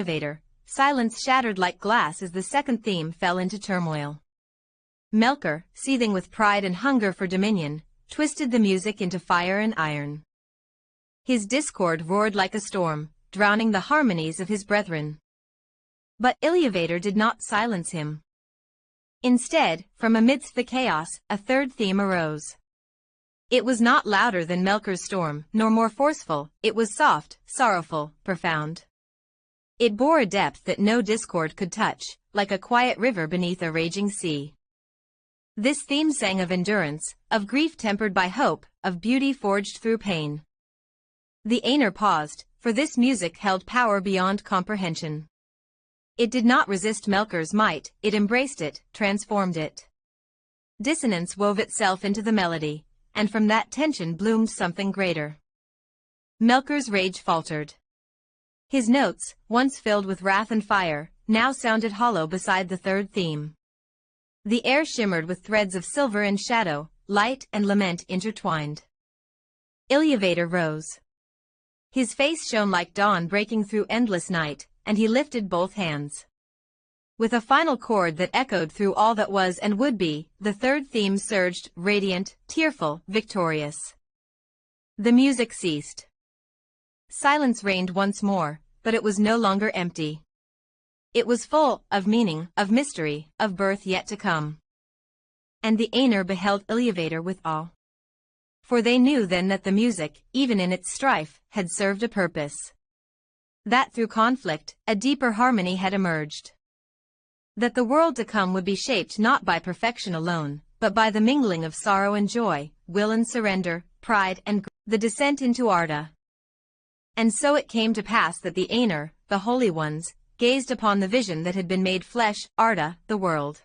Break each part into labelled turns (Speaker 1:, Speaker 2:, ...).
Speaker 1: Ilyavator, silence shattered like glass as the second theme fell into turmoil. Melkor, seething with pride and hunger for dominion, twisted the music into fire and iron. His discord roared like a storm, drowning the harmonies of his brethren. But Ilyavator did not silence him. Instead, from amidst the chaos, a third theme arose. It was not louder than Melkor's storm, nor more forceful, it was soft, sorrowful, profound. It bore a depth that no discord could touch, like a quiet river beneath a raging sea. This theme sang of endurance, of grief tempered by hope, of beauty forged through pain. The Ainur paused, for this music held power beyond comprehension. It did not resist Melkor's might, it embraced it, transformed it. Dissonance wove itself into the melody, and from that tension bloomed something greater. Melkor's rage faltered. His notes, once filled with wrath and fire, now sounded hollow beside the third theme. The air shimmered with threads of silver and shadow, light and lament intertwined. Ilyavator rose. His face shone like dawn breaking through endless night, and he lifted both hands. With a final chord that echoed through all that was and would be, the third theme surged, radiant, tearful, victorious. The music ceased. Silence reigned once more, but it was no longer empty. It was full of meaning, of mystery, of birth yet to come. And the Ainur beheld Ilyavator with awe. For they knew then that the music, even in its strife, had served a purpose. That through conflict, a deeper harmony had emerged. That the world to come would be shaped not by perfection alone, but by the mingling of sorrow and joy, will and surrender, pride and the descent into Arda. And so it came to pass that the Ainur, the holy ones, gazed upon the vision that had been made flesh, Arda, the world.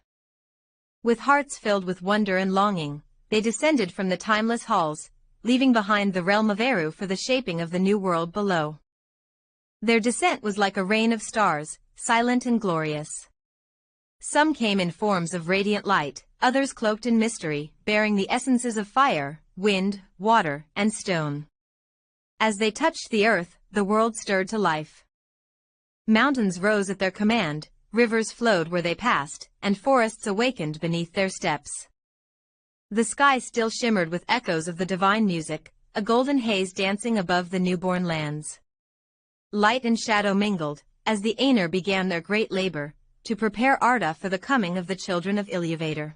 Speaker 1: With hearts filled with wonder and longing, they descended from the timeless halls, leaving behind the realm of Eru for the shaping of the new world below. Their descent was like a rain of stars, silent and glorious. Some came in forms of radiant light, others cloaked in mystery, bearing the essences of fire, wind, water, and stone. As they touched the earth, the world stirred to life. Mountains rose at their command, rivers flowed where they passed, and forests awakened beneath their steps. The sky still shimmered with echoes of the divine music, a golden haze dancing above the newborn lands. Light and shadow mingled, as the Ainur began their great labor, to prepare Arda for the coming of the children of Ilyavator.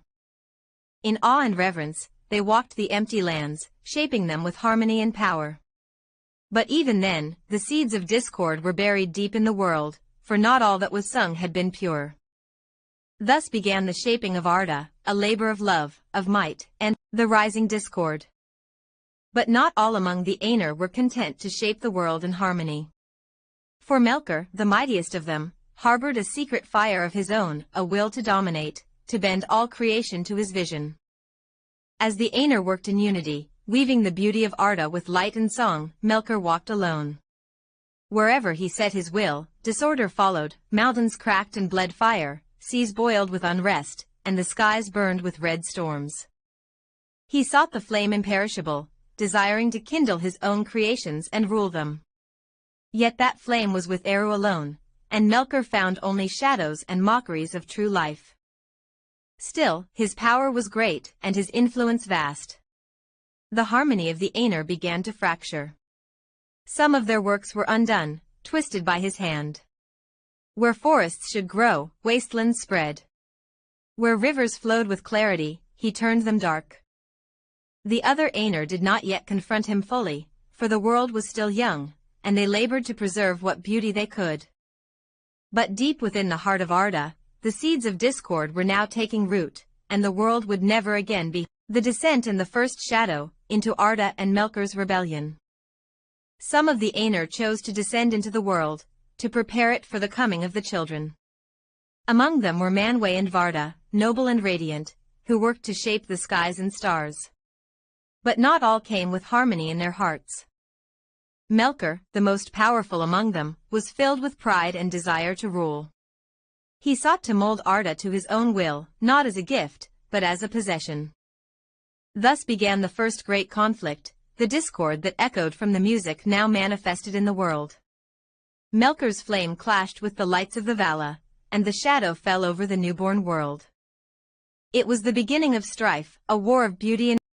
Speaker 1: In awe and reverence, they walked the empty lands, shaping them with harmony and power. But even then, the seeds of discord were buried deep in the world, for not all that was sung had been pure. Thus began the shaping of Arda, a labor of love, of might, and the rising discord. But not all among the Ainur were content to shape the world in harmony. For Melkor, the mightiest of them, harbored a secret fire of his own, a will to dominate, to bend all creation to his vision. As the Ainur worked in unity, weaving the beauty of Arda with light and song, Melkor walked alone. Wherever he set his will, disorder followed, mountains cracked and bled fire, seas boiled with unrest, and the skies burned with red storms. He sought the flame imperishable, desiring to kindle his own creations and rule them. Yet that flame was with Eru alone, and Melkor found only shadows and mockeries of true life. Still, his power was great, and his influence vast. The harmony of the Ainur began to fracture. Some of their works were undone, twisted by his hand. Where forests should grow, wastelands spread. Where rivers flowed with clarity, he turned them dark. The other Ainur did not yet confront him fully, for the world was still young, and they labored to preserve what beauty they could. But deep within the heart of Arda, the seeds of discord were now taking root, and the world would never again be the descent and the first shadow into Arda and Melkor's rebellion. Some of the Ainur chose to descend into the world, to prepare it for the coming of the children. Among them were Manwë and Varda, noble and radiant, who worked to shape the skies and stars. But not all came with harmony in their hearts. Melkor, the most powerful among them, was filled with pride and desire to rule. He sought to mold Arda to his own will, not as a gift, but as a possession. Thus began the first great conflict, the discord that echoed from the music now manifested in the world. Melkor's flame clashed with the lights of the Vala, and the shadow fell over the newborn world. It was the beginning of strife, a war of beauty and